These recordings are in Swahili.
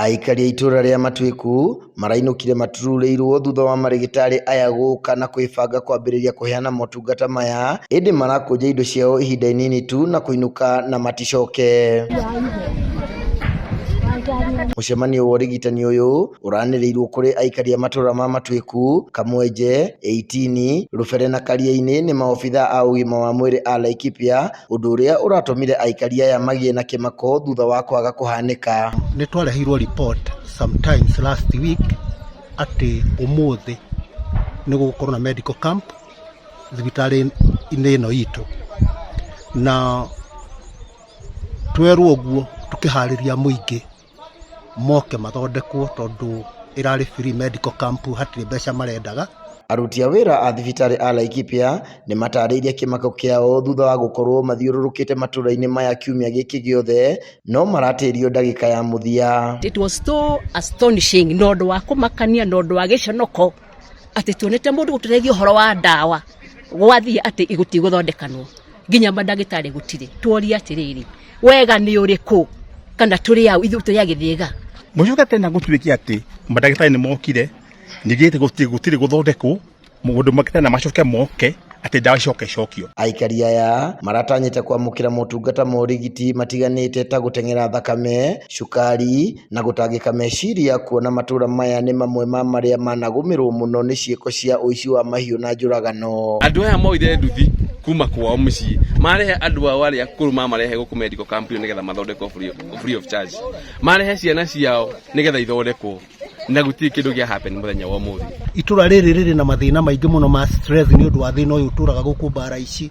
Aikari a itura ria Matuiku marainukire matururirwo thutha wa marigitari aya gũka na kwĩbanga kwambĩrĩria kũheana motungata maya, ĩndĩ marakũnja indo ciao ihinda inini tu na kũinũka na maticoke. Mũcemanio wa ũrigitani ũyũ ũranĩrĩirwo kũrĩ aikari a matũra ma Matuiku, Kamwenje, 18, Rũbere na Karia-inĩ nĩ maobitha a ũgima wa mwĩrĩ a Laikipia, ũndũ ũrĩa ũratũmire aikari aya magĩe na kĩmako thutha wa kwaga kũhanĩka. Nĩ twareheirwo report sometimes last week atĩ ũmũthĩ nĩ gũgũkorwo na medical camp thibitarĩ-inĩ ĩno itũ, na twerwo ũguo tũkĩharĩria mũingĩ moke mathondekwo tondũ ĩrarĩ free medical camp, hatirĩ mbeca marendaga. Aruti a wĩra a thibitarĩ a Laikipia nĩ matarĩirie kĩmako kĩao thutha wa gũkorwo mathiũrũrũkĩte matũra-inĩ maya kiumia gĩkĩ gĩothe, no maratĩrio ndagĩka ya mũthia. It was so astonishing, no ũndũ wa kũmakania, no ũndũ wa gĩconoko, atĩ tuonete mũndũ gũtũreithia ũhoro wa ndawa gwathiĩ atĩ igũti gũthondekanwo, nginya mandagĩtarĩ gũtirĩ. Tuoria atĩrĩrĩ, wega nĩ ũrĩkũ kana tũrĩ au ithuĩ tũrĩ agĩthĩga? Mũcoka tena gũtuĩkia atĩ mandagĩtarĩ nĩ mokire, nĩgĩte gũtirĩ gũthondekwo, mũndũ makĩte na macoke moke atĩ ndawa cokio. Aikari aya maratanyĩte kwamũkĩra motungata ma ũrigiti matiganĩte ta gũteng'era thakame, cukari na gũtangĩka meciria, kuona matũra maya nĩ mamwe ma marĩa managũmĩrwo mũno nĩ ciĩko cia ũici wa mahiũ na njũragano. Andũ aya moire nduthi kuma kwao mũciĩ, marehe andũ ao arĩa akũrũ mamarehe gũkũ medical camp nĩgetha mathondekwo free of charge, marehe ciana ciao nĩgetha ithondekwo, na gũtirĩ kĩndũ gĩa happen mũthenya wa ũmũthĩ. Itũra rĩrĩ rĩrĩ na mathĩna maingĩ mũno ma stress nĩ ũndũ wa thĩna ũyũ ũtũraga gũkũ bara ici,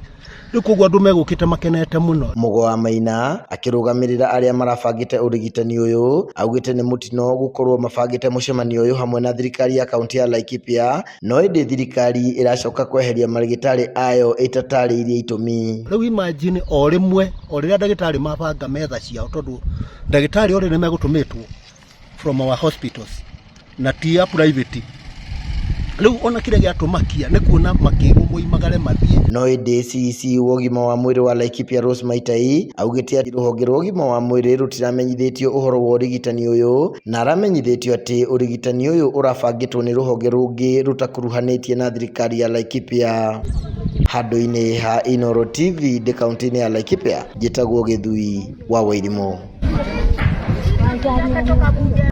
rĩu koguo andũ megũkĩte makenete mũno. Mũgo wa Maina akĩrũgamĩrĩra arĩa marabangĩte ũrigitani ũyũ augĩte nĩ mũtino gũkorwo mabangĩte mũcemanio ũyũ hamwe na thirikari ya kaunti ya Laikipia, no ĩndĩ thirikari ĩracoka kweheria marigitari ayo ĩtatarĩirie itũmi. Rĩu imagine o rĩmwe o rĩrĩa ndagĩtarĩ mabanga metha ciao, tondũ ndagĩtarĩ othe nĩ megũtũmĩtwo from our hospitals na ti ya private. Rĩu ona kĩrĩa gĩatũmakia nĩ kuona makĩrwo moimagare mathiĩ. No ĩndĩ CEC wa ũgima wa mwĩrĩ wa Laikipia Rose Maitai augĩte atĩ rũhonge rwa ũgima wa mwĩrĩ rũtiramenyithĩtio ũhoro wa ũrigitani ũyũ, na aramenyithĩtio atĩ ũrigitani ũyũ ũrabangĩtwo nĩ rũhonge rũngĩ rũtakuruhanĩtie na thirikari ya Laikipia. Handũ-inĩ ha Inooro TV ndĩ kaunti-inĩ ya Laikipia, njĩtagwo Gĩthui wa Wairimũ.